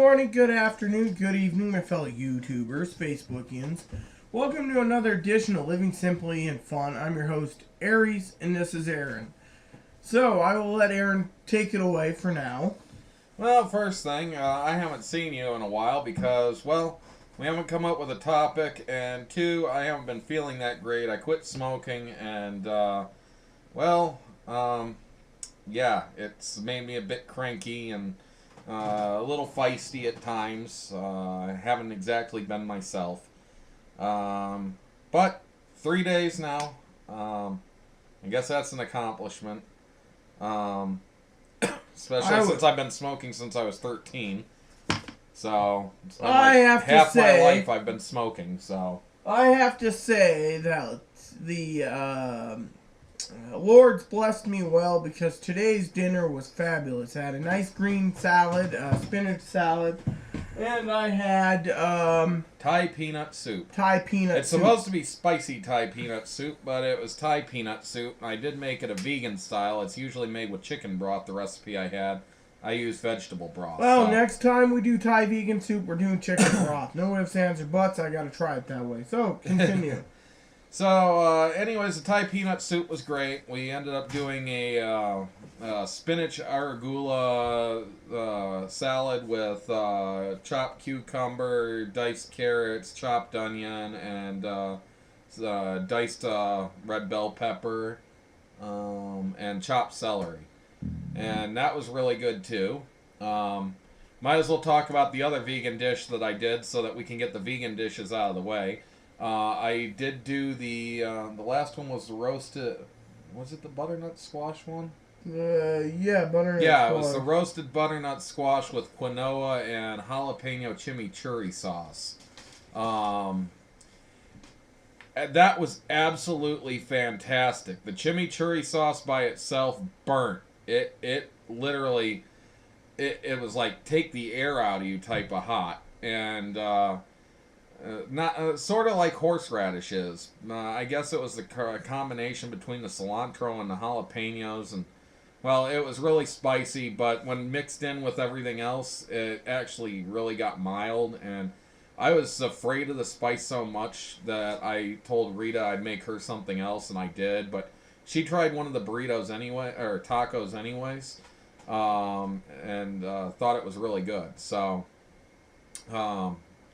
Morning, good afternoon, good evening, my fellow YouTubers, Facebookians. Welcome to another edition of Living Simply and Fun. I'm your host, Aries, and this is Aaron. So, I will let Aaron take it away for now. Well, first thing, I haven't seen you in a while because, well, we haven't come up with a topic, and two, I haven't been feeling that great. I quit smoking, and, yeah, it's made me a bit cranky and a little feisty at times. I haven't exactly been myself. But 3 days now. I guess that's an accomplishment. Especially since I've been smoking since I was 13. So, it's been half my life I've been smoking, so. I have to say that the Lord's blessed me well because today's dinner was fabulous. I had a nice green salad, spinach salad, and I had Thai peanut soup. It's supposed to be spicy Thai peanut soup, but it was Thai peanut soup. I did make it a vegan style. It's usually made with chicken broth, the recipe I had. I use vegetable broth. Well, next time we do Thai vegan soup, we're doing chicken broth. No ifs, ands, or buts. I gotta try it that way. So, continue. So, anyways, the Thai peanut soup was great. We ended up doing a spinach arugula salad with chopped cucumber, diced carrots, chopped onion, and diced red bell pepper, and chopped celery. And that was really good, too. Might as well talk about the other vegan dish that I did so that we can get the vegan dishes out of the way. I did do the last one was the roasted, was it the butternut squash one? Yeah, butternut Yeah, squash. It was the roasted butternut squash with quinoa and jalapeno chimichurri sauce. That was absolutely fantastic. The chimichurri sauce by itself burnt. It literally, it was like take the air out of you type of hot. And, not sort of like horseradish is. I guess it was the combination between the cilantro and the jalapenos, and well, it was really spicy. But when mixed in with everything else, it actually really got mild. And I was afraid of the spice so much that I told Rita I'd make her something else, and I did. But she tried one of the burritos anyway, or tacos anyways, and thought it was really good. So.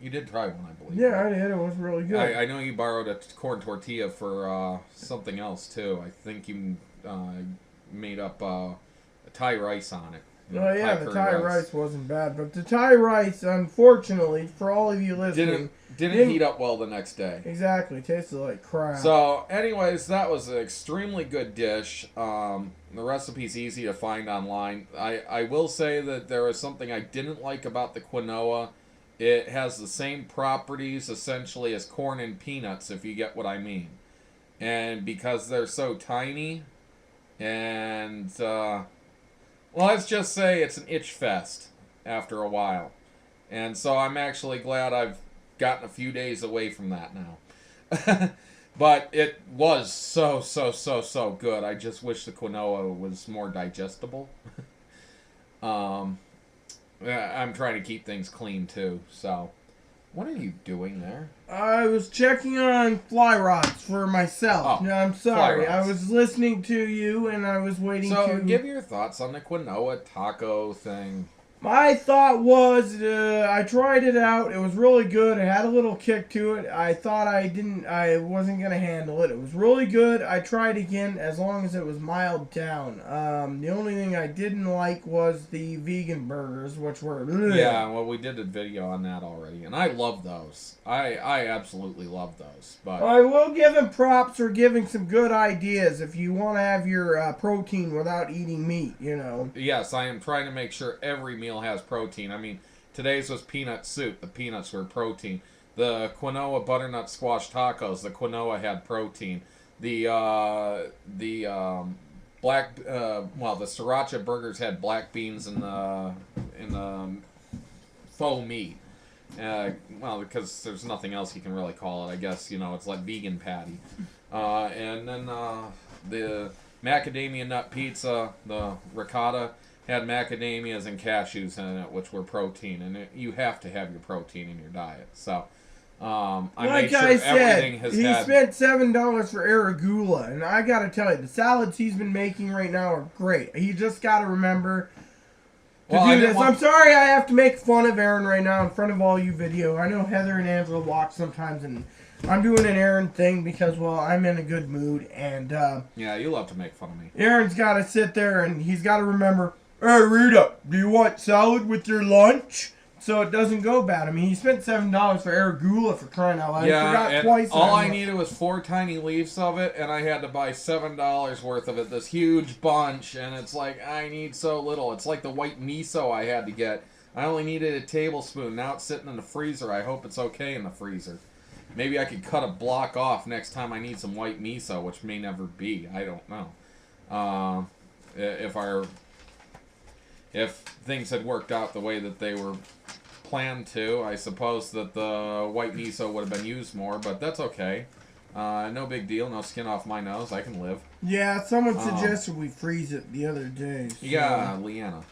You did try one, I believe. Yeah, I did. It was really good. I know you borrowed a corn tortilla for something else, too. I think you made up Thai rice on it. Oh, yeah, the Thai rice wasn't bad. But the Thai rice, unfortunately, for all of you listening... Didn't heat up well the next day. Exactly. Tasted like crap. So, anyways, that was an extremely good dish. The recipe's easy to find online. I will say that there was something I didn't like about the quinoa. It has the same properties, essentially, as corn and peanuts, if you get what I mean. And because they're so tiny, and, well, let's just say it's an itch fest after a while. And so I'm actually glad I've gotten a few days away from that now. But it was so good. I just wish the quinoa was more digestible. I'm trying to keep things clean, too, so. What are you doing there? I was checking on fly rods for myself. Oh, no, I'm sorry. I was listening to you, and I was waiting to... So, give your thoughts on the quinoa taco thing. My thought was, I tried it out. It was really good. It had a little kick to it. I thought I wasn't going to handle it. It was really good. I tried again as long as it was mild down. The only thing I didn't like was the vegan burgers, which were... Ugh. Yeah, well, we did a video on that already, and I love those. I absolutely love those. But I will give him props for giving some good ideas if you want to have your protein without eating meat, you know. Yes, I am trying to make sure every meal has protein. I mean, today's was peanut soup. The peanuts were protein. The quinoa butternut squash tacos, the quinoa had protein. The sriracha burgers had black beans in the faux meat. Well, because there's nothing else you can really call it. I guess, it's like vegan patty. And then the macadamia nut pizza, the ricotta, had macadamias and cashews in it, which were protein, and you have to have your protein in your diet. So I like made sure I said, everything has he had. spent $7 for arugula, and I gotta tell you, the salads he's been making right now are great. He just gotta remember to Well, I do didn't this. want- I'm sorry I have to make fun of Aaron right now in front of all you video. I know Heather and Angela watch sometimes, and I'm doing an Aaron thing because, well, I'm in a good mood, and Yeah, you love to make fun of me. Aaron's got to sit there and he's got to remember, hey, Rita, do you want salad with your lunch? So it doesn't go bad. I mean, he spent $7 for arugula for crying out loud. Yeah, I forgot and twice. all I needed was 4 tiny leaves of it, and I had to buy $7 worth of it, this huge bunch, and it's like, I need so little. It's like the white miso I had to get. I only needed a tablespoon. Now it's sitting in the freezer. I hope it's okay in the freezer. Maybe I could cut a block off next time I need some white miso, which may never be. I don't know. If things had worked out the way that they were planned to, I suppose that the white miso would have been used more, but that's okay. No big deal. No skin off my nose. I can live. Yeah, someone suggested we freeze it the other day. So. Yeah, Leanna.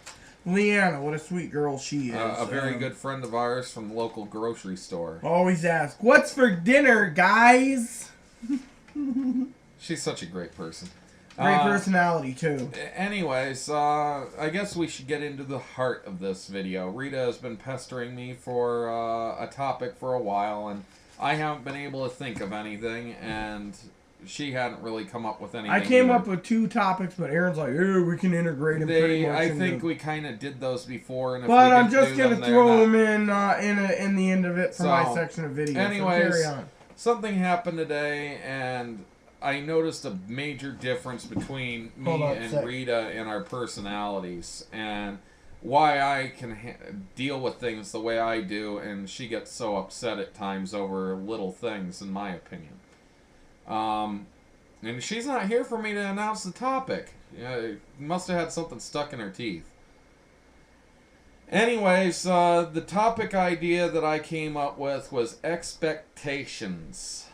Leanna, what a sweet girl she is. A very good friend of ours from the local grocery store. Always ask, what's for dinner, guys? She's such a great person. Great personality, too. Anyways, I guess we should get into the heart of this video. Rita has been pestering me for a topic for a while, and I haven't been able to think of anything, and she hadn't really come up with anything. I came either. up with 2 topics, but Aaron's like, "Oh, we can integrate them pretty much." I think we kind of did those before, and if but we I'm didn't just do gonna them, throw they're them in the end of it for my section of videos. Anyways, so carry on. Something happened today, and I noticed a major difference between me and Rita in our personalities, and why I can deal with things the way I do, and she gets so upset at times over little things, in my opinion. And she's not here for me to announce the topic. Must have had something stuck in her teeth. Anyways, the topic idea that I came up with was expectations.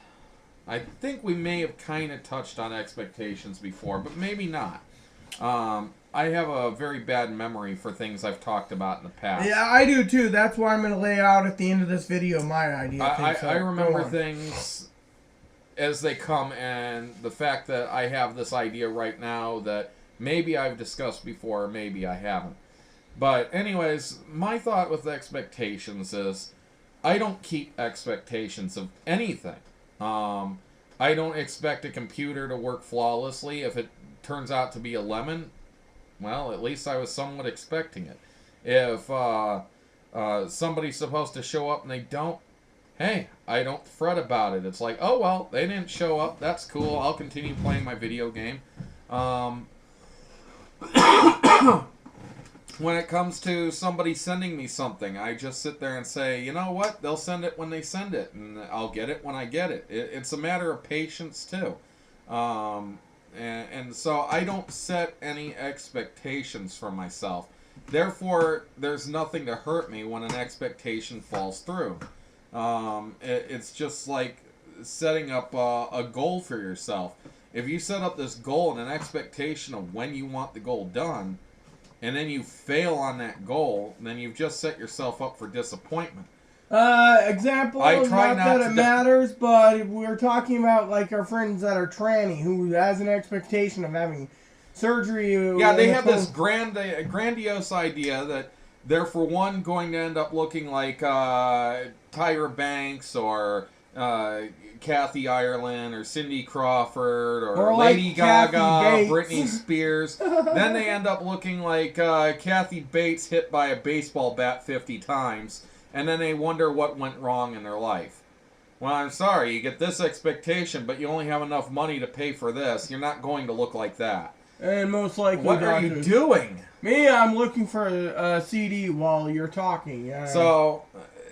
I think we may have kind of touched on expectations before, but maybe not. I have a very bad memory for things I've talked about in the past. Yeah, I do too. That's why I'm going to lay out at the end of this video my idea. I remember things as they come, and the fact that I have this idea right now that maybe I've discussed before, maybe I haven't. But anyways, my thought with expectations is I don't keep expectations of anything. I don't expect a computer to work flawlessly. If it turns out to be a lemon, well, at least I was somewhat expecting it. If somebody's supposed to show up and they don't, hey, I don't fret about it. It's like, oh, well, they didn't show up. That's cool. I'll continue playing my video game. When it comes to somebody sending me something, I just sit there and say, you know what? They'll send it when they send it, and I'll get it when I get it. It's a matter of patience, too. And so I don't set any expectations for myself. Therefore, there's nothing to hurt me when an expectation falls through. It's just like setting up a goal for yourself. If you set up this goal and an expectation of when you want the goal done, and then you fail on that goal, then you've just set yourself up for disappointment. Example, not that it matters, but we're talking about like our friends that are tranny who has an expectation of having surgery. Yeah, they have this grandiose idea that they're, for one, going to end up looking like Tyra Banks or Kathy Ireland or Cindy Crawford or Lady Gaga, Britney Spears. Then they end up looking like Kathy Bates hit by a baseball bat 50 times. And then they wonder what went wrong in their life. Well, I'm sorry, you get this expectation, but you only have enough money to pay for this. You're not going to look like that. And most likely, what are you doing? Me, I'm looking for a CD while you're talking. So,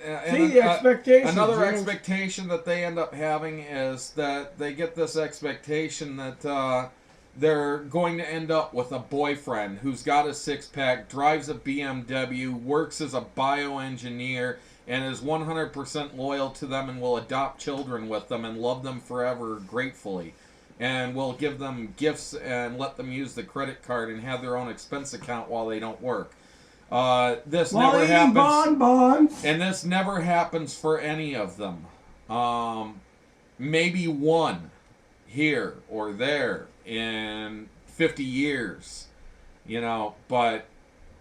the expectation. Another expectation that they end up having is that they get this expectation that they're going to end up with a boyfriend who's got a six-pack, drives a BMW, works as a bioengineer, and is 100% loyal to them and will adopt children with them and love them forever gratefully. and we'll give them gifts and let them use the credit card and have their own expense account while they don't work. This While never eating happens, bonbons. and this never happens for any of them. Maybe one here or there in 50 years, but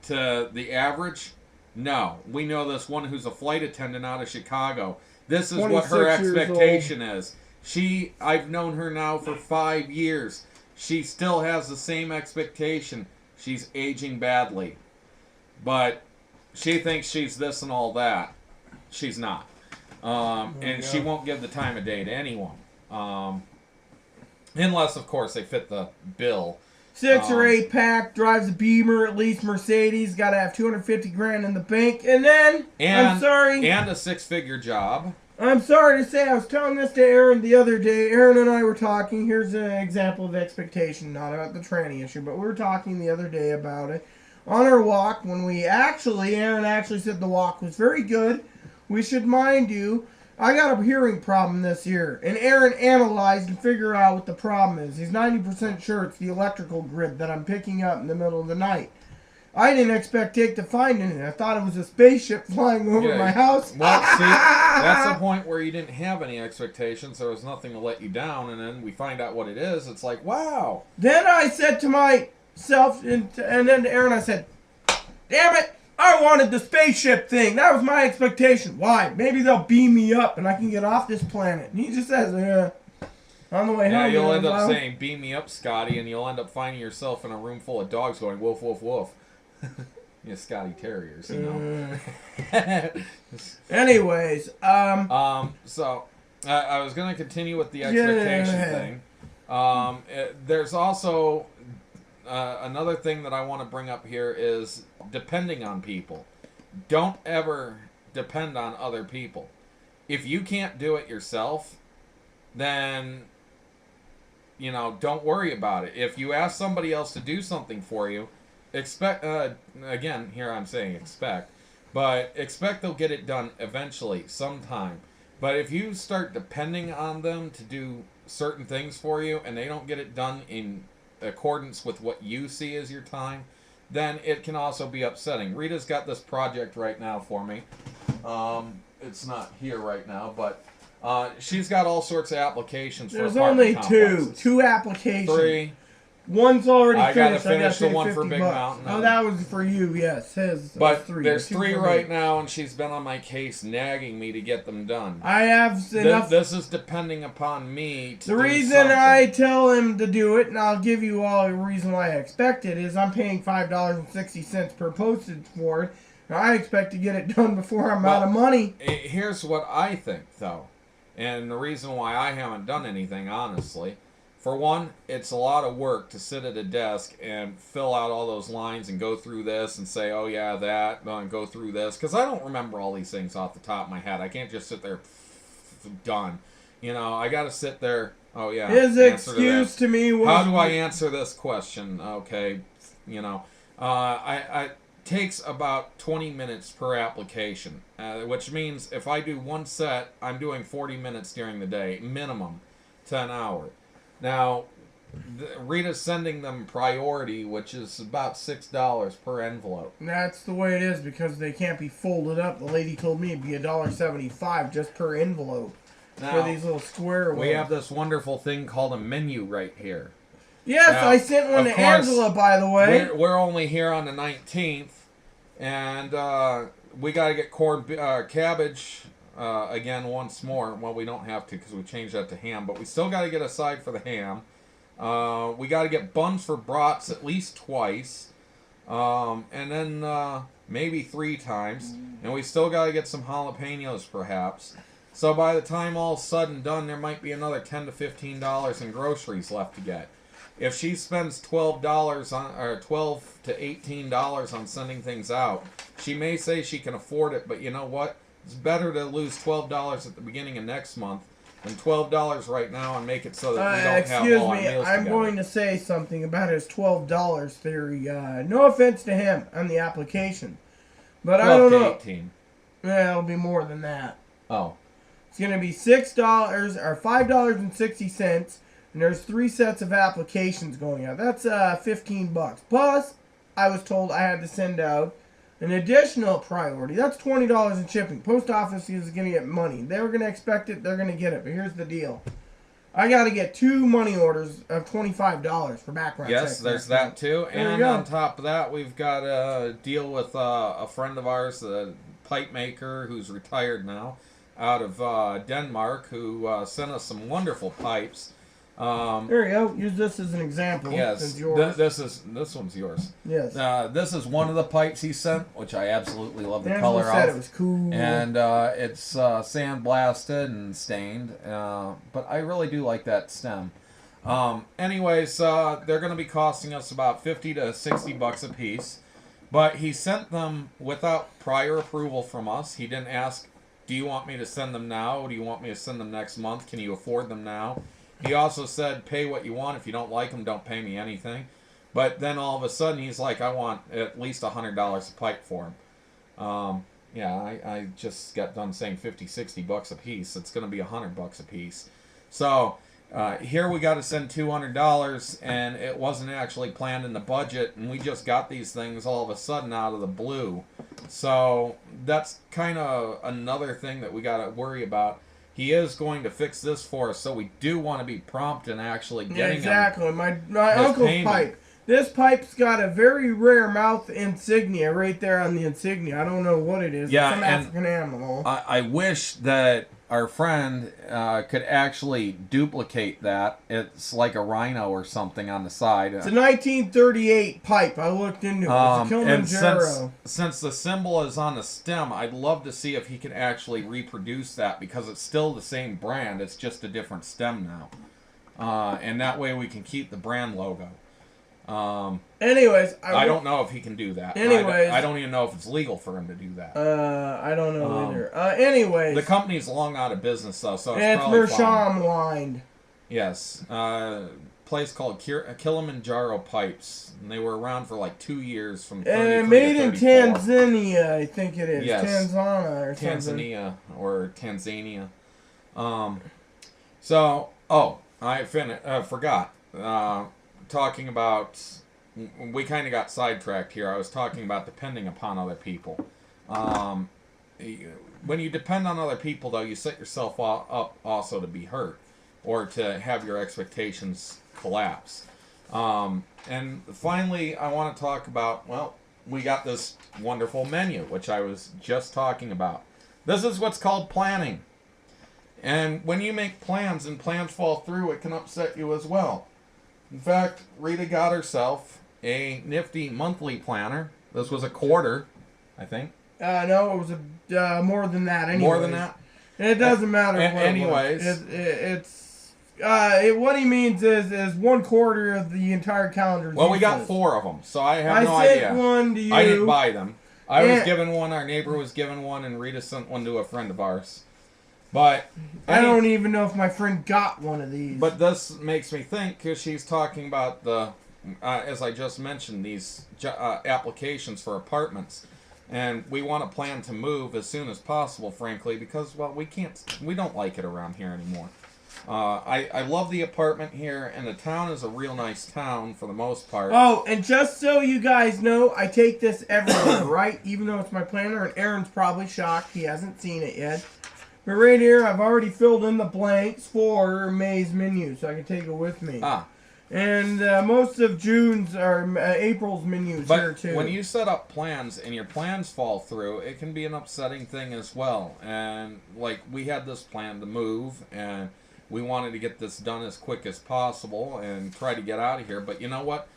to the average, no. We know this one who's a flight attendant out of Chicago. This is what her 26 years expectation is. I've known her now for 5 years. She still has the same expectation. She's aging badly. But she thinks she's this and all that. She's not. And she won't give the time of day to anyone. Unless, of course, they fit the bill. 6 or 8 pack, drives a Beamer, at least Mercedes, got to have 250 grand in the bank, and then, I'm sorry. And a 6-figure job. I'm sorry to say, I was telling this to Aaron the other day. Aaron and I were talking. Here's an example of expectation, not about the tranny issue, but we were talking the other day about it. On our walk, when Aaron actually said the walk was very good. We should mind you, I got a hearing problem this year, and Aaron analyzed and figured out what the problem is. He's 90% sure it's the electrical grid that I'm picking up in the middle of the night. I didn't expect Jake to find anything. I thought it was a spaceship flying over my house. Well, see, that's the point where you didn't have any expectations. There was nothing to let you down, and then we find out what it is. It's like, wow. Then I said to myself, and then to Aaron, I said, damn it, I wanted the spaceship thing. That was my expectation. Why? Maybe they'll beam me up and I can get off this planet. And he just says, on the way home. Yeah, you'll end up saying, beam me up, Scotty, and you'll end up finding yourself in a room full of dogs going, woof, woof, woof. Scotty Terriers, Anyways, so I was going to continue with the expectation thing. There's also another thing that I want to bring up here is depending on people. Don't ever depend on other people. If you can't do it yourself, then don't worry about it. If you ask somebody else to do something for you, expect again, here I'm saying expect, but expect they'll get it done eventually, sometime. But if you start depending on them to do certain things for you and they don't get it done in accordance with what you see as your time, then it can also be upsetting. Rita's got this project right now for me. It's not here right now, but she's got all sorts of applications for apartment complexes. There's only two applications. 3. One's already finished. I gotta finish the one for Big bucks. Mountain. Oh, that was for you, yes. But 3. there's 3 right now, and she's been on my case nagging me to get them done. I have enough. This is depending upon me to The do reason something. I tell him to do it, and I'll give you all the reason why I expect it, is I'm paying $5.60 per postage for it. I expect to get it done before I'm out of money. Here's what I think, though. And the reason why I haven't done anything, honestly. For one, it's a lot of work to sit at a desk and fill out all those lines and go through this and say, oh yeah, that, and go through this. Because I don't remember all these things off the top of my head. I can't just sit there, done. I got to sit there, oh yeah. His excuse to me was... How do I answer this question? Okay, it takes about 20 minutes per application, which means if I do one set, I'm doing 40 minutes during the day, minimum to an hour. Now, Rita's sending them priority, which is about $6 per envelope. That's the way it is because they can't be folded up. The lady told me it'd be $1.75 just per envelope for these little square ones. We have this wonderful thing called a menu right here. Yes, now, I sent one to Angela, by the way. We're only here on the 19th, and we got to get cabbage... again, once more. Well, we don't have to because we changed that to ham, but we still got to get a side for the ham. We got to get buns for brats at least twice, and then maybe 3 times, and we still got to get some jalapenos perhaps. So by the time all's said and done, there might be another $10 to $15 in groceries left to get. If she spends $12 or $12 to $18 on sending things out, she may say she can afford it, but you know what? It's better to lose $12 at the beginning of next month than $12 right now and make it so that we don't have all our meals together. I'm going to say something about his $12 theory. No offense to him on the application, but I don't know. 18. Yeah, it'll be more than that. Oh. It's going to be $6 or $5.60, and there's 3 sets of applications going out. That's $15. Plus, I was told I had to send out an additional priority. That's $20 in shipping. Post office is going to get money. They were going to expect it. They're going to get it. But here's the deal. I got to get 2 money orders of $25 for background checks. Yes, there's that too. And on top of that, we've got a deal with a friend of ours, a pipe maker who's retired now, out of Denmark, who sent us some wonderful pipes. There you go. Use this as an example. Yes, this one's yours. Yes. This is one of the pipes he sent, which I absolutely love the Angela color said of. it was cool. And it's sandblasted and stained, but I really do like that stem. Anyways, they're going to be costing us about $50 to $60 a piece, but he sent them without prior approval from us. He didn't ask, do you want me to send them now? Do you want me to send them next month? Can you afford them now? He also said, pay what you want. If you don't like them, don't pay me anything. But then all of a sudden, he's like, I want at least $100 a pipe for him. Yeah, I just got done saying $50, $60 a piece. It's going to be $100 a piece. So here we got to send $200, and it wasn't actually planned in the budget, and we just got these things all of a sudden out of the blue. So that's kind of another thing that we got to worry about. He is going to fix this for us, so we do want to be prompt in actually getting exactly. My uncle's payment. Pipe. This pipe's got a very rare mouth insignia right there on the insignia. I don't know what it is. Yeah, it's some African animal. I wish that our friend could actually duplicate that. It's like a rhino or something on the side. It's a 1938 pipe. I looked into it. It's a Kilimanjaro. And since the symbol is on the stem, I'd love to see if he can actually reproduce that, because it's still the same brand. It's just a different stem now. And that way we can keep the brand logo. Anyways, I don't know if he can do that. Anyways, I don't even know if it's legal for him to do that. I don't know either. Anyways, the company's long out of business though, so it's probably Mersham lined. Yes, place called Kilimanjaro Pipes, and they were around for like 2 years from 33 made to in 34. Tanzania, I think it is. Yes. Tanzania or Tanzania. So, I forgot. Talking about, we kind of got sidetracked here. I was talking about depending upon other people. When you depend on other people, though, you set yourself up also to be hurt or to have your expectations collapse. And finally, I want to talk about, well, we got this wonderful menu, which I was just talking about. This is what's called planning. And when you make plans and plans fall through, it can upset you as well. In fact, Rita got herself a nifty monthly planner. This was a quarter, I think. No, it was more than that. Anyways. More than that? It doesn't matter. Anyways. It's what he means is 1/4 of the entire calendar. Well, we got 4 of them, so I have no idea. I idea. sent one to you. I didn't buy them. I was given one, our neighbor was given one, and Rita sent one to a friend of ours. But I don't even know if my friend got one of these. But this makes me think, because she's talking about the, as I just mentioned, these applications for apartments, and we want to plan to move as soon as possible, frankly, because we don't like it around here anymore. I love the apartment here, and the town is a real nice town for the most part. Oh, and just so you guys know, I take this everywhere, right? Even though it's my planner, and Aaron's probably shocked he hasn't seen it yet. But right here, I've already filled in the blanks for May's menu, so I can take it with me. And most of June's or April's menus here too. But when you set up plans and your plans fall through, it can be an upsetting thing as well. And like we had this plan to move, and we wanted to get this done as quick as possible and try to get out of here. But you know what?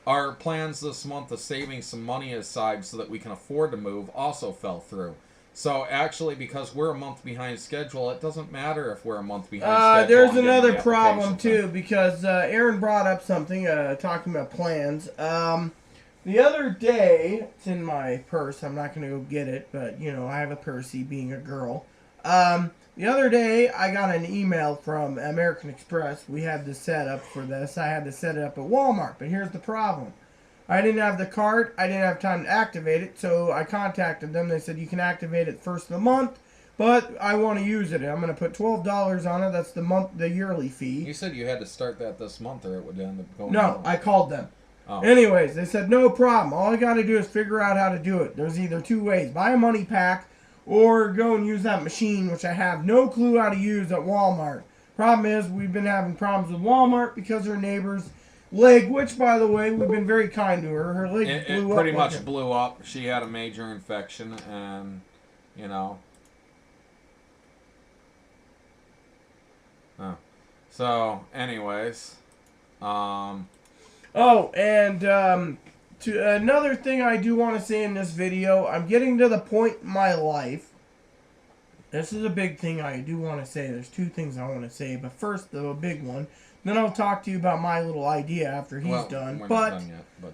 Our plans this month of saving some money aside so that we can afford to move also fell through. So actually, because we're a month behind schedule, it doesn't matter if we're a month behind schedule. There's another problem too, because Aaron brought up something, talking about plans. The other day, it's in my purse. I'm not going to go get it, but you know, I have a Percy being a girl. The other day, I got an email from American Express. We had this set up for this. I had to set it up at Walmart, but here's the problem. I didn't have the card. I didn't have time to activate it, so I contacted them. They said, you can activate it first of the month. but I want to use it. I'm going to put $12 on it. That's the yearly fee. You said you had to start that this month, or it would end up going. No, I called them. Oh. Anyways, they said no problem. All I got to do is figure out how to do it. There's either two ways: buy a money pack, or go and use that machine, which I have no clue how to use at Walmart. Problem is, we've been having problems with Walmart because her neighbor's leg, which, by the way, we've been very kind to her. Her leg It blew up. pretty much blew up. She had a major infection, and, you know. Oh. So, anyways. Oh, and to another thing I do want to say in this video, I'm getting to the point in my life. This is a big thing I do want to say. There's two things I want to say, but first the big one. Then I'll talk to you about my little idea after he's done. We're But not done yet, but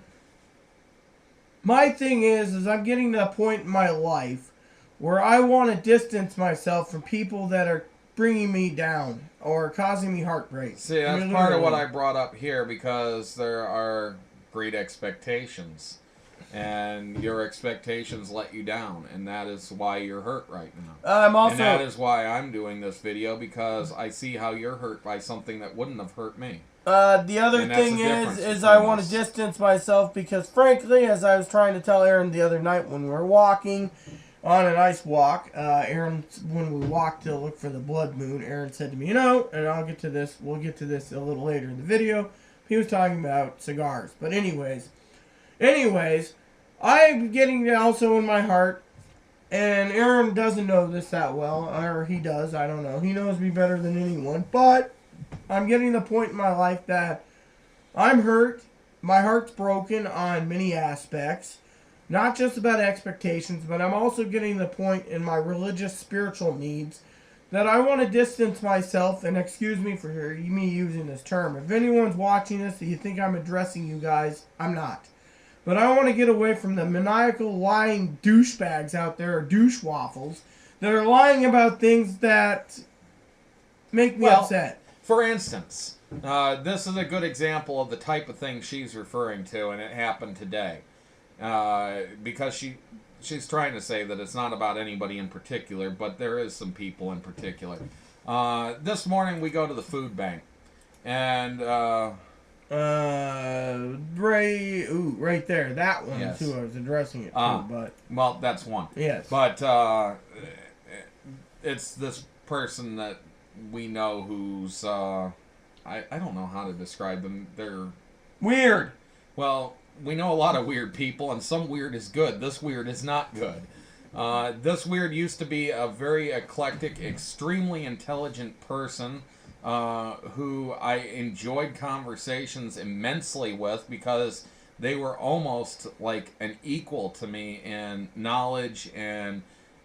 my thing is I'm getting to a point in my life where I want to distance myself from people that are bringing me down or causing me heartbreak. See, that's part of what I brought up here, because there are great expectations, and your expectations let you down, and that is why you're hurt right now. And that is why I'm doing this video, because I see how you're hurt by something that wouldn't have hurt me. The other thing is I want to distance myself because, frankly, as I was trying to tell Aaron the other night when we were walking on a nice walk, Aaron, when we walked to look for the blood moon, Aaron said to me, and I'll get to this, we'll get to this a little later in the video, he was talking about cigars. But anyways, I'm getting also in my heart, and Aaron doesn't know this that well, or he does, I don't know. He knows me better than anyone, but I'm getting to the point in my life that I'm hurt, my heart's broken on many aspects, not just about expectations, but I'm also getting to the point in my religious, spiritual needs that I want to distance myself, and excuse me for me using this term. If anyone's watching this and you think I'm addressing you guys, I'm not. But I want to get away from the maniacal, lying douchebags out there, or douche waffles, that are lying about things that make me upset. For instance, this is a good example of the type of thing she's referring to, and it happened today. Because she's trying to say that it's not about anybody in particular, but there is some people in particular. This morning we go to the food bank, and right there, that one yes. too. I was addressing it too, but well, that's one. Yes, but it's this person that we know who's I don't know how to describe them. They're weird. Well, we know a lot of weird people, and some weird is good. This weird is not good. This weird used to be a very eclectic, extremely intelligent person who I enjoyed conversations immensely with, because they were almost like an equal to me in knowledge and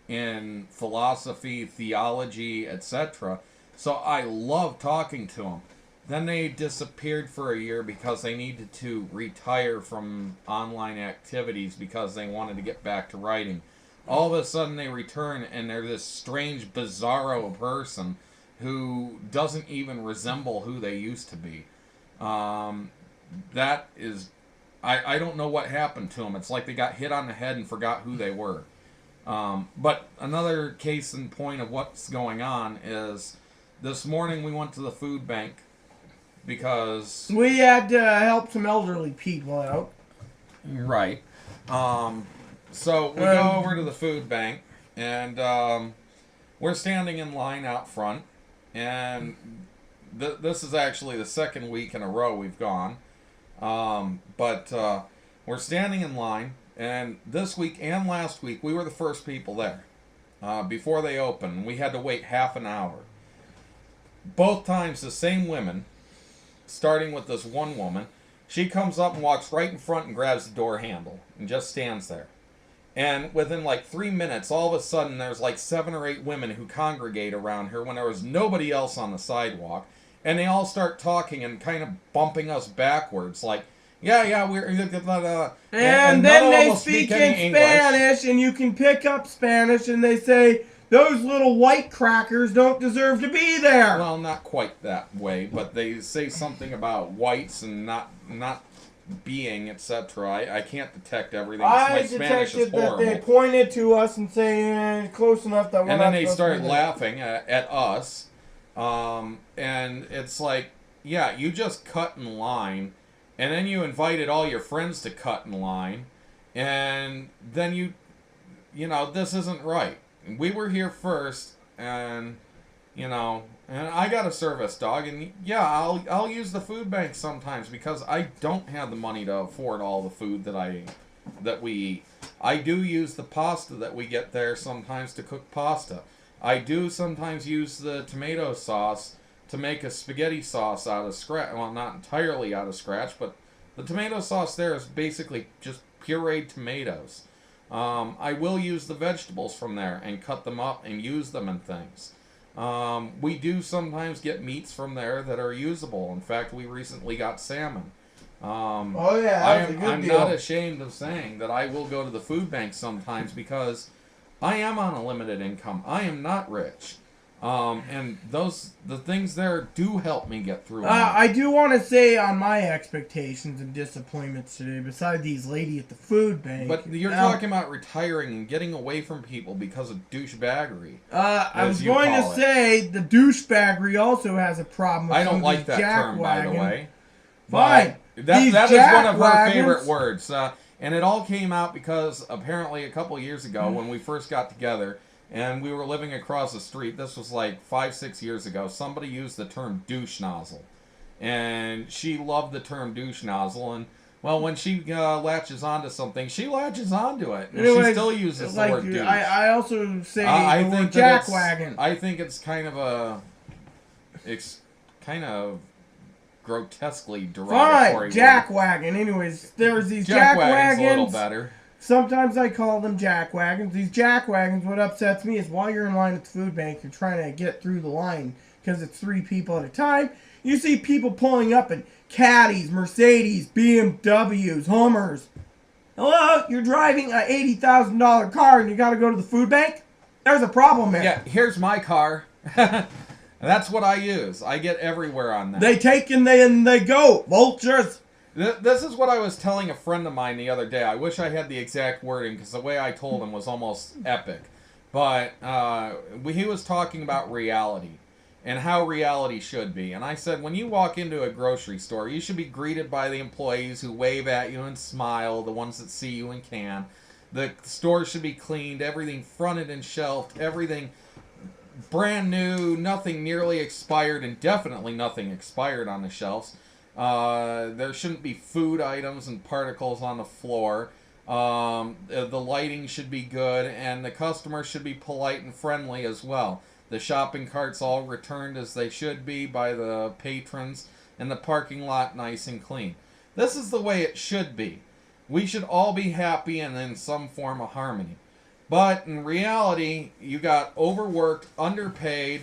in philosophy, theology, etc. So I loved talking to them. Then they disappeared for a year because they needed to retire from online activities because they wanted to get back to writing. All of a sudden they return, and they're this strange, bizarro person who doesn't even resemble who they used to be. That is... I don't know what happened to them. It's like they got hit on the head and forgot who they were. But another case in point of what's going on is this morning we went to the food bank because we had to help some elderly people out. Right. So we go over to the food bank, and we're standing in line out front, and this is actually the second week in a row we've gone. But we're standing in line, and this week and last week we were the first people there before they opened. We had to wait half an hour. Both times the same women, starting with this one woman. She comes up and walks right in front and grabs the door handle and just stands there. And within like 3 minutes, all of a sudden there's like 7 or 8 women who congregate around her when there was nobody else on the sidewalk. And they all start talking and kind of bumping us backwards, like, yeah, we're... And then they speak in Spanish, and you can pick up Spanish, and they say, those little white crackers don't deserve to be there. Well, not quite that way, but they say something about whites and not being, etc. I can't detect everything. I My Spanish is detected that horrible. they pointed to us and saying close enough that we're And not then they supposed started to be laughing at us. And it's like, yeah, you just cut in line, and then you invited all your friends to cut in line, and then this isn't right. We were here first, and and I got a service dog, and yeah, I'll use the food bank sometimes because I don't have the money to afford all the food that we eat. I do use the pasta that we get there sometimes to cook pasta. I do sometimes use the tomato sauce to make a spaghetti sauce out of scratch. Well, not entirely out of scratch, but the tomato sauce there is basically just pureed tomatoes. I will use the vegetables from there and cut them up and use them in things. We do sometimes get meats from there that are usable. In fact, we recently got salmon. Oh yeah, that's a good I'm deal. not ashamed of saying that I will go to the food bank sometimes because I am on a limited income. I am not rich. And the things there do help me get through. I do want to say on my expectations and disappointments today, besides these lady at the food bank. But you're talking about retiring and getting away from people because of douchebaggery. I was going to say the douchebaggery also has a problem with I some don't of like these that term, by the jackwagon. way. Fine. That is one of her jackwagons- favorite words. And it all came out because apparently a couple years ago when we first got together and we were living across the street, this was like 5-6 years ago, somebody used the term douche nozzle. And she loved the term douche nozzle. And, well, when she latches onto something, she latches onto it. And Anyways, she still uses the word douche. I also say I the word think that jackwagon. I think it's kind of grotesquely derogatory. Fine, jackwagon. Anyways, there's these Jackwagon's a little jackwagons. better. Sometimes I call them jackwagons. These jackwagons, what upsets me is while you're in line at the food bank, you're trying to get through the line because it's 3 people at a time. You see people pulling up in Caddies, Mercedes, BMWs, Hummers. Hello, you're driving an $80,000 car and you got to go to the food bank? There's a problem there. Yeah, here's my car. That's what I use. I get everywhere on that. They take and they go. Vultures. This is what I was telling a friend of mine the other day. I wish I had the exact wording because the way I told him was almost epic. But he was talking about reality and how reality should be. And I said, when you walk into a grocery store, you should be greeted by the employees who wave at you and smile, the ones that see you and can. The store should be cleaned, everything fronted and shelved, everything brand new, nothing nearly expired, and definitely nothing expired on the shelves. There shouldn't be food items and particles on the floor. The lighting should be good, and the customer should be polite and friendly as well. The shopping carts all returned as they should be by the patrons, and the parking lot nice and clean. This is the way it should be. We should all be happy and in some form of harmony. But in reality, you got overworked, underpaid,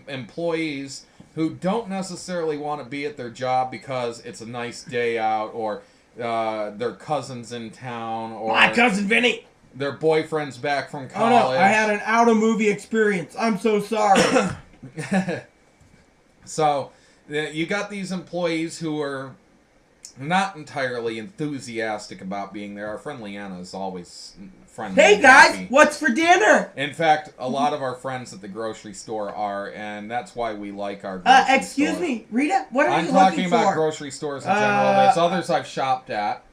employees who don't necessarily want to be at their job because it's a nice day out, or their cousin's in town, or My cousin Vinny. their boyfriend's back from Oh no, college. I had an out-of-movie experience. I'm so sorry. So you got these employees who are not entirely enthusiastic about being there. Our friendly Anna is always friendly. Hey and guys, happy. what's for dinner? In fact, a lot of our friends at the grocery store are, and that's why we like our grocery Excuse store. me, Rita, what are I'm you talking looking about for? grocery stores in general. There's others I've shopped at.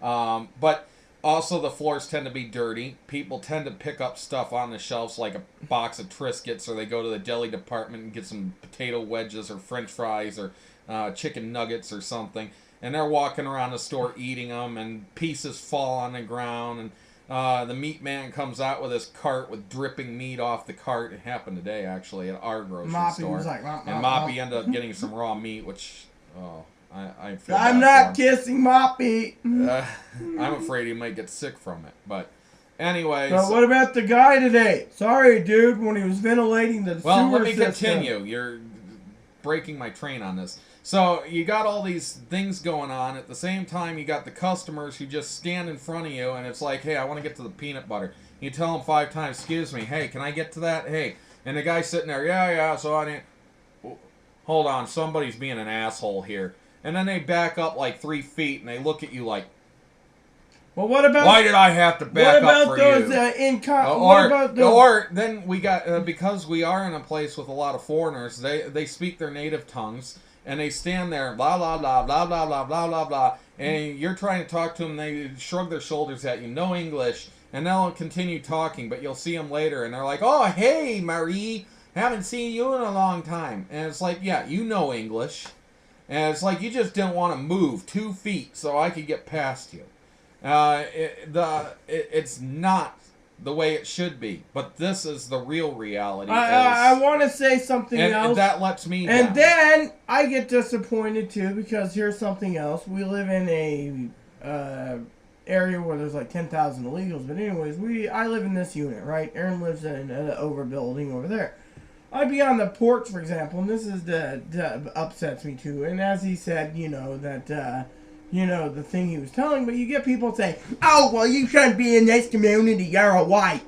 But also the floors tend to be dirty. People tend to pick up stuff on the shelves like a box of Triscuits, or they go to the deli department and get some potato wedges or french fries or chicken nuggets or something. And they're walking around the store eating them, and pieces fall on the ground, and the meat man comes out with his cart with dripping meat off the cart. It happened today, actually, at our grocery Moppy store. was like, and Moppy ended up getting some raw meat, which, I feel I'm bad not for him. kissing Moppy. I'm afraid he might get sick from it. But anyways, But what about the guy today? Sorry, dude, when he was ventilating the well, sewer let me system. continue. You're breaking my train on this. So you got all these things going on. At the same time, you got the customers who just stand in front of you, and it's like, hey, I want to get to the peanut butter. You tell them 5 times, excuse me, hey, can I get to that? Hey. And the guy's sitting there, yeah, so I need... hold on, somebody's being an asshole here. And then they back up like 3 feet and they look at you like, well, what about? why did I have to back up for those, you? what about those? Or then we got because we are in a place with a lot of foreigners. They speak their native tongues and they stand there blah blah blah blah blah blah blah blah blah, and you're trying to talk to them. They shrug their shoulders at you, no English, and they'll continue talking. But you'll see them later, and they're like, "Oh, hey, Marie, haven't seen you in a long time." And it's like, yeah, you know English, and it's like you just didn't want to move 2 feet so I could get past you. It's not the way it should be, but this is the real reality. I want to say something else. And that lets me down. And then I get disappointed too, because here's something else. We live in a area where there's like 10,000 illegals, but anyways, I live in this unit, right? Aaron lives in an overbuilding over there. I'd be on the porch, for example, and this is the upsets me too. And as he said, the thing he was telling, but you get people say, "Oh, well, you shouldn't be in this community, you're a white."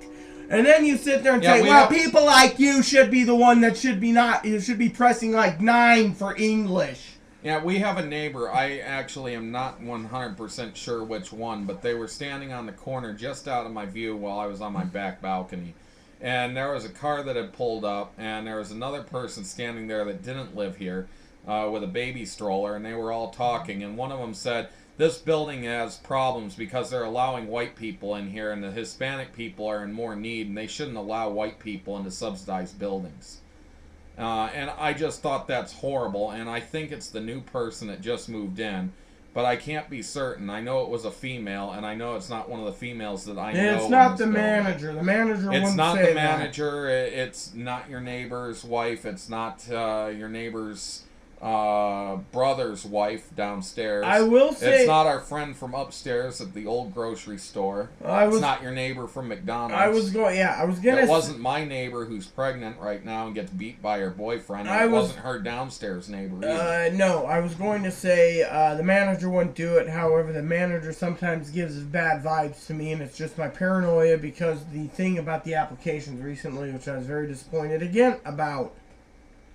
And then you sit there and say, "Well, people like you should be the one that should be pressing like 9 for English." Yeah, we have a neighbor. I actually am not 100% sure which one, but they were standing on the corner just out of my view while I was on my back balcony. And there was a car that had pulled up, and there was another person standing there that didn't live here. With a baby stroller, and they were all talking, and one of them said, "This building has problems because they're allowing white people in here, and the Hispanic people are in more need, and they shouldn't allow white people into subsidized buildings." And I just thought that's horrible, and I think it's the new person that just moved in, but I can't be certain. I know it was a female, and I know it's not one of the females that I know. It's not the manager. The manager wouldn't say that. It's not the manager. It's not your neighbor's wife. It's not your neighbor's brother's wife downstairs. I will say it's not our friend from upstairs at the old grocery store. It's not your neighbor from McDonald's. It wasn't my neighbor who's pregnant right now and gets beat by her boyfriend. It wasn't her downstairs neighbor either. No, I was going to say the manager wouldn't do it. However, the manager sometimes gives bad vibes to me, and it's just my paranoia because the thing about the applications recently, which I was very disappointed again about.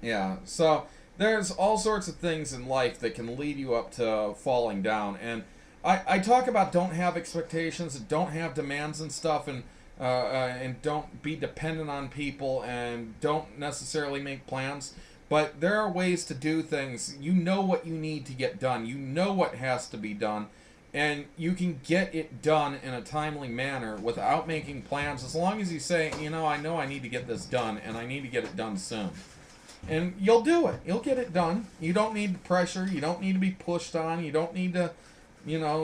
Yeah, so there's all sorts of things in life that can lead you up to falling down. And I talk about don't have expectations, don't have demands and stuff, and don't be dependent on people, and don't necessarily make plans. But there are ways to do things. You know what you need to get done. You know what has to be done. And you can get it done in a timely manner without making plans, as long as you say, I know I need to get this done, and I need to get it done soon. And you'll do it. You'll get it done. You don't need pressure. You don't need to be pushed on. You don't need to,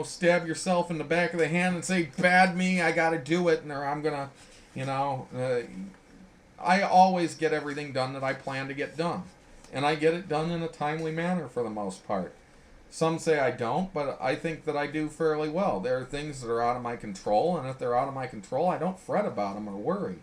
stab yourself in the back of the hand and say, "Bad me, I got to do it," or "I'm going to, I always get everything done that I plan to get done. And I get it done in a timely manner for the most part. Some say I don't, but I think that I do fairly well. There are things that are out of my control, and if they're out of my control, I don't fret about them or worry.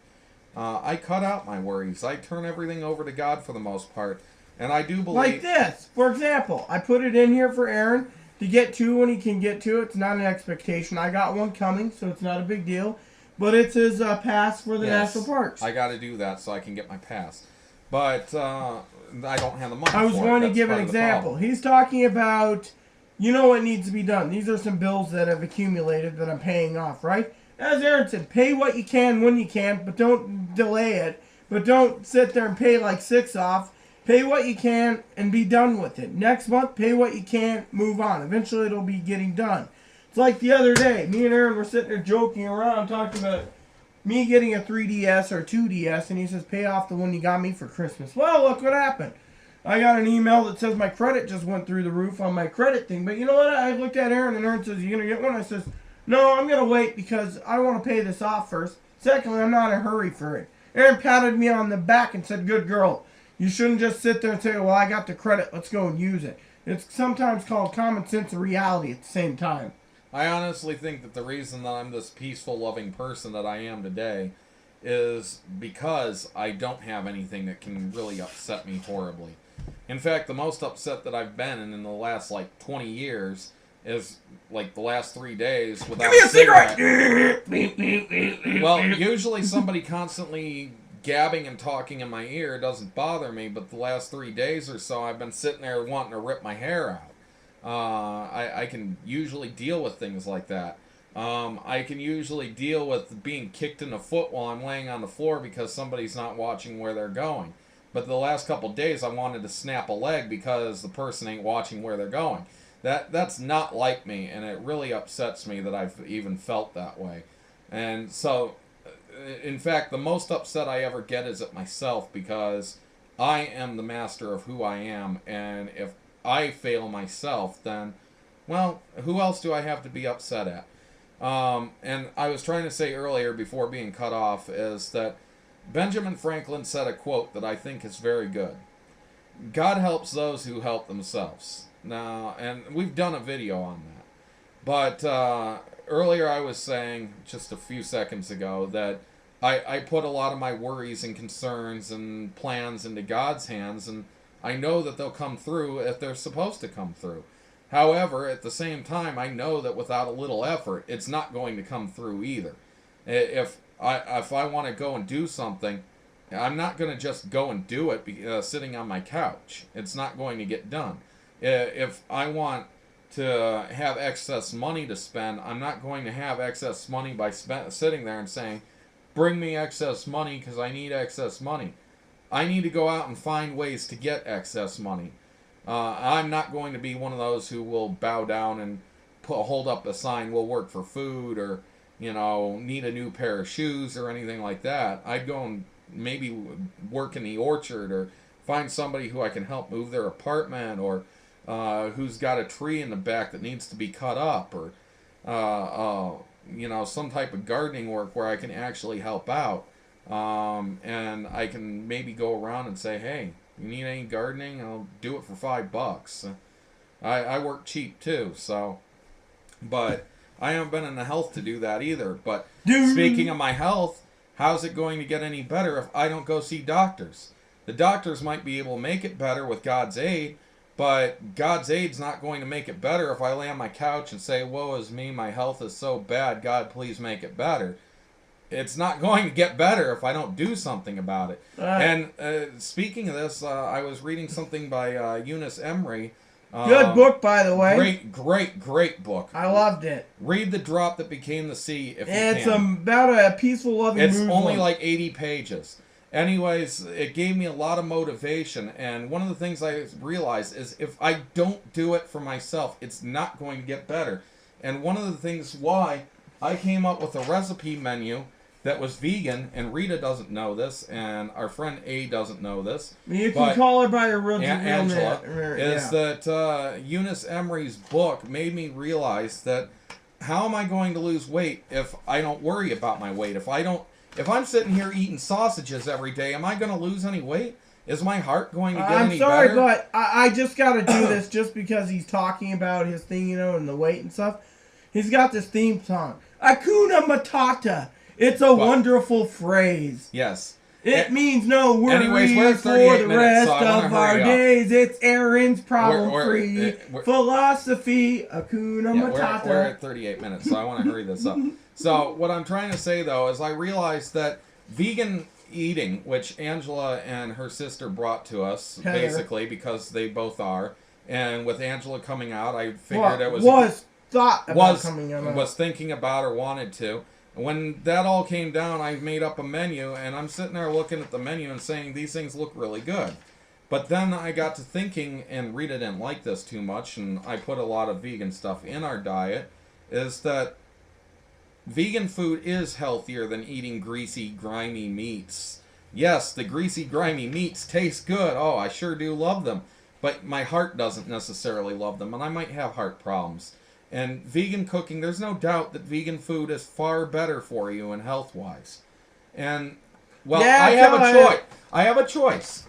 I cut out my worries. I turn everything over to God for the most part. And I do believe... Like this. For example, I put it in here for Aaron to get to when he can get to. It's not an expectation. I got one coming, so it's not a big deal. But it's his pass for the national parks. I got to do that so I can get my pass. But I don't have the money for it. I was going to give an example. He's talking about, what needs to be done. These are some bills that have accumulated that I'm paying off, right? As Aaron said, pay what you can when you can, but don't delay it. But don't sit there and pay like 6 off. Pay what you can and be done with it. Next month, pay what you can, move on. Eventually, it'll be getting done. It's like the other day. Me and Aaron were sitting there joking around, talking about me getting a 3DS or 2DS, and he says, "Pay off the one you got me for Christmas." Well, look what happened. I got an email that says my credit just went through the roof on my credit thing. But you know what? I looked at Aaron, and Aaron says, "You going to get one?" I says, "No, I'm going to wait because I want to pay this off first. Secondly, I'm not in a hurry for it." Aaron patted me on the back and said, "Good girl. You shouldn't just sit there and say, 'Well, I got the credit. Let's go and use it.'" It's sometimes called common sense and reality at the same time. I honestly think that the reason that I'm this peaceful, loving person that I am today is because I don't have anything that can really upset me horribly. In fact, the most upset that I've been in the last, 20 years is, the last 3 days without Give me a cigarette! Well, usually somebody constantly gabbing and talking in my ear doesn't bother me, but the last 3 days or so, I've been sitting there wanting to rip my hair out. I can usually deal with things like that. I can usually deal with being kicked in the foot while I'm laying on the floor because somebody's not watching where they're going. But the last couple days, I wanted to snap a leg because the person ain't watching where they're going. That's not like me, and it really upsets me that I've even felt that way. And so, in fact, the most upset I ever get is at myself because I am the master of who I am, and if I fail myself, then, well, who else do I have to be upset at? And I was trying to say earlier before being cut off is that Benjamin Franklin said a quote that I think is very good. God helps those who help themselves. Now, and we've done a video on that. But earlier I was saying, just a few seconds ago, that I put a lot of my worries and concerns and plans into God's hands, and I know that they'll come through if they're supposed to come through. However, at the same time, I know that without a little effort, it's not going to come through either. If I want to go and do something, I'm not going to just go and do it sitting on my couch. It's not going to get done. If I want to have excess money to spend, I'm not going to have excess money by sitting there and saying, bring me excess money because I need excess money. I need to go out and find ways to get excess money. I'm not going to be one of those who will bow down and hold up a sign, we'll work for food, or, need a new pair of shoes or anything like that. I'd go and maybe work in the orchard or find somebody who I can help move their apartment, or who's got a tree in the back that needs to be cut up, or, some type of gardening work where I can actually help out. And I can maybe go around and say, hey, you need any gardening? I'll do it for $5. I work cheap too, so. But I haven't been in the health to do that either. But speaking of my health, how's it going to get any better if I don't go see doctors? The doctors might be able to make it better with God's aid, but God's aid's not going to make it better if I lay on my couch and say, woe is me, my health is so bad, God, please make it better. It's not going to get better if I don't do something about it. And speaking of this, I was reading something by Eunice Emery. Good book, by the way. Great book. I loved it. Read The Drop That Became the Sea if you It's can. about a peaceful, loving It's movement. only like 80 pages. Anyways, it gave me a lot of motivation, and one of the things I realized is if I don't do it for myself, it's not going to get better. And one of the things why I came up with a recipe menu that was vegan, and Rita doesn't know this, and our friend A doesn't know this. You can call her by her real name. Angela, is that Eunice Emery's book made me realize that how am I going to lose weight if I don't worry about my weight? If I'm sitting here eating sausages every day, am I going to lose any weight? Is my heart going to get any better? I'm sorry, but I just got to do this just because he's talking about his thing, and the weight and stuff. He's got this theme song. Hakuna Matata. It's a wonderful phrase. Yes. It means no worries we're for the rest so of our days. It's Aaron's problem-free philosophy. Hakuna Matata. We're at 38 minutes, so I want to hurry this up. So what I'm trying to say, though, is I realized that vegan eating, which Angela and her sister brought to us, basically, because they both are, and with Angela coming out, I figured it was thinking about or wanted to. When that all came down, I made up a menu, and I'm sitting there looking at the menu and saying, these things look really good. But then I got to thinking, and Rita didn't like this too much, and I put a lot of vegan stuff in our diet, is that vegan food is healthier than eating greasy, grimy meats. Yes, the greasy, grimy meats taste good. Oh, I sure do love them. But my heart doesn't necessarily love them, and I might have heart problems. And vegan cooking, there's no doubt that vegan food is far better for you and health-wise. And, well, I have a choice. I have a choice.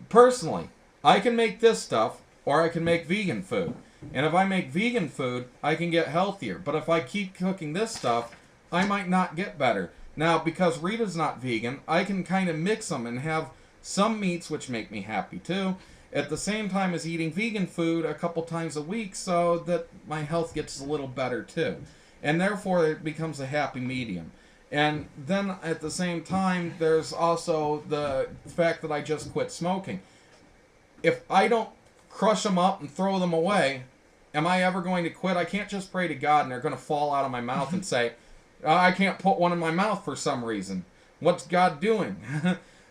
Personally, I can make this stuff, or I can make vegan food. And if I make vegan food, I can get healthier. But if I keep cooking this stuff, I might not get better. Now, because Rita's not vegan, I can kind of mix them and have some meats, which make me happy too, at the same time as eating vegan food a couple times a week so that my health gets a little better too. And therefore it becomes a happy medium. And then at the same time, there's also the fact that I just quit smoking. If I don't crush them up and throw them away, am I ever going to quit? I can't just pray to God and they're going to fall out of my mouth and say, I can't put one in my mouth for some reason. What's God doing?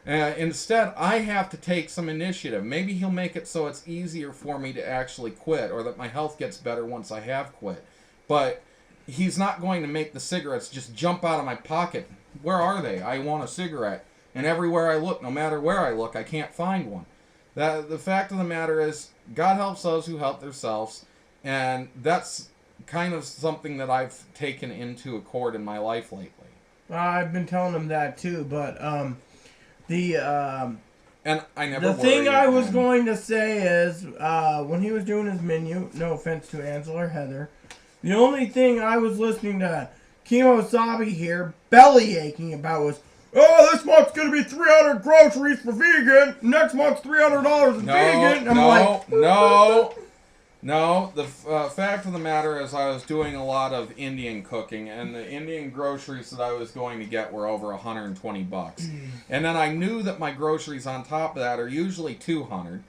Instead, I have to take some initiative. Maybe he'll make it so it's easier for me to actually quit, or that my health gets better once I have quit. But he's not going to make the cigarettes just jump out of my pocket. Where are they? I want a cigarette. And everywhere I look, no matter where I look, I can't find one. The fact of the matter is, God helps those who help themselves. And that's kind of something that I've taken into accord in my life lately. I've been telling him that too, but and I never. The thing I was going to say is, when he was doing his menu, no offense to Ansel or Heather, the only thing I was listening to Kimosabi here belly aching about was, oh, this month's gonna be 300 groceries for vegan. Next month's $300 vegan. No, the fact of the matter is I was doing a lot of Indian cooking, and the Indian groceries that I was going to get were over $120. And then I knew that my groceries on top of that are usually $200.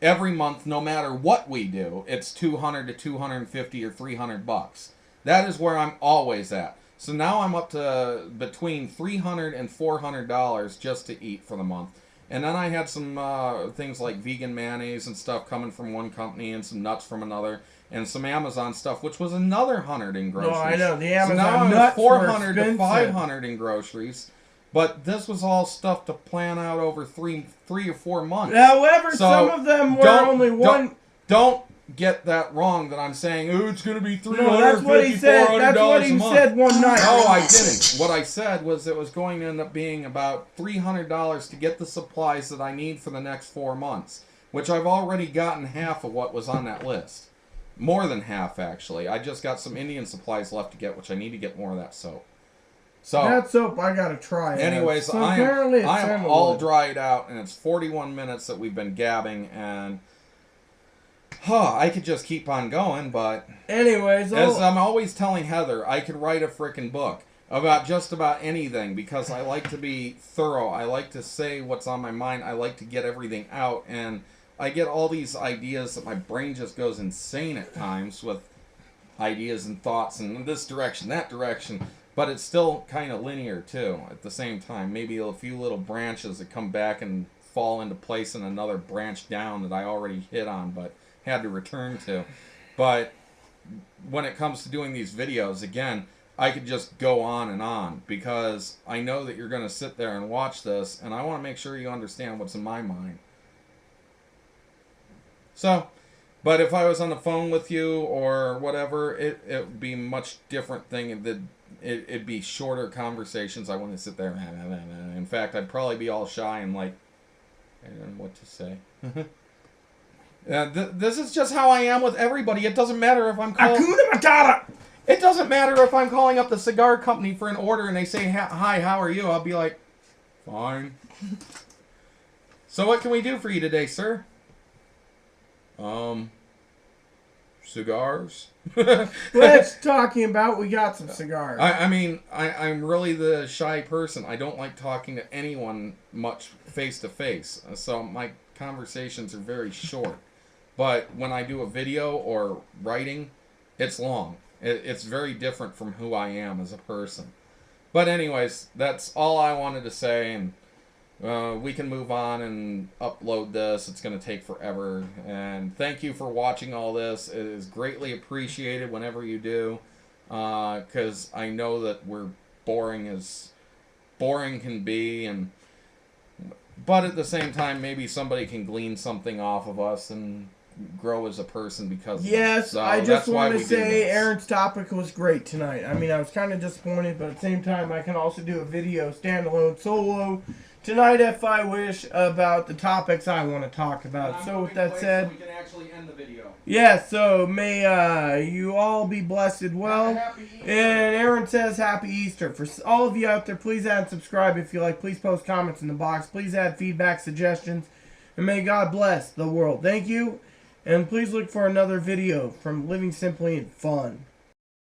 Every month, no matter what we do, it's $200 to $250 or $300. That is where I'm always at. So now I'm up to between $300 and $400 just to eat for the month. And then I had some things like vegan mayonnaise and stuff coming from one company, and some nuts from another, and some Amazon stuff, which was another $100 in groceries. No, I know the Amazon so now nuts $400 were to $500 in groceries. But this was all stuff to plan out over three or 4 months. However, so some of them were only one. Don't get that wrong. That I'm saying, oh, it's going to be $350, no, that's what he said. That's what he said one night. No, I didn't. What I said was it was going to end up being about $300 to get the supplies that I need for the next 4 months, which I've already gotten half of what was on that list. More than half, actually. I just got some Indian supplies left to get, which I need to get more of that soap. So that soap I gotta try. Anyways, so I am all dried out, and it's 41 minutes that we've been gabbing, and I could just keep on going, but anyways, as I'm always telling Heather, I could write a frickin' book about just about anything, because I like to be thorough. I like to say what's on my mind. I like to get everything out, and I get all these ideas that my brain just goes insane at times with ideas and thoughts and this direction, that direction. But it's still kind of linear, too, at the same time. Maybe a few little branches that come back and fall into place in another branch down that I already hit on but had to return to. But when it comes to doing these videos, again, I could just go on, because I know that you're going to sit there and watch this, and I want to make sure you understand what's in my mind. So, but if I was on the phone with you or whatever, it would be a much different thing. It'd be shorter conversations. I wouldn't sit there. In fact, I'd probably be all shy and like, I don't know what to say. This is just how I am with everybody. It doesn't matter if I'm calling. Hakuna Matata! It doesn't matter if I'm calling up the cigar company for an order and they say, hi, how are you? I'll be like, fine. So what can we do for you today, sir? Cigars? Let's talking about, we got some cigars. I mean, I'm really the shy person. I don't like talking to anyone much face to face. So my conversations are very short. But when I do a video or writing, it's long. It's very different from who I am as a person. But anyways, that's all I wanted to say, and we can move on and upload this. It's going to take forever. And thank you for watching all this. It is greatly appreciated whenever you do, because I know that we're boring as boring can be, but at the same time, maybe somebody can glean something off of us and grow as a person because of yes, so I just want to say Aaron's topic was great tonight. I mean, I was kind of disappointed, but at the same time, I can also do a video standalone solo tonight if I wish about the topics I want to talk about. So with that said, we can actually end the video. Yeah, so may you all be blessed well. And Aaron says Happy Easter. For all of you out there, please add and subscribe if you like. Please post comments in the box. Please add feedback, suggestions. And may God bless the world. Thank you. And please look for another video from Living Simply and Fun.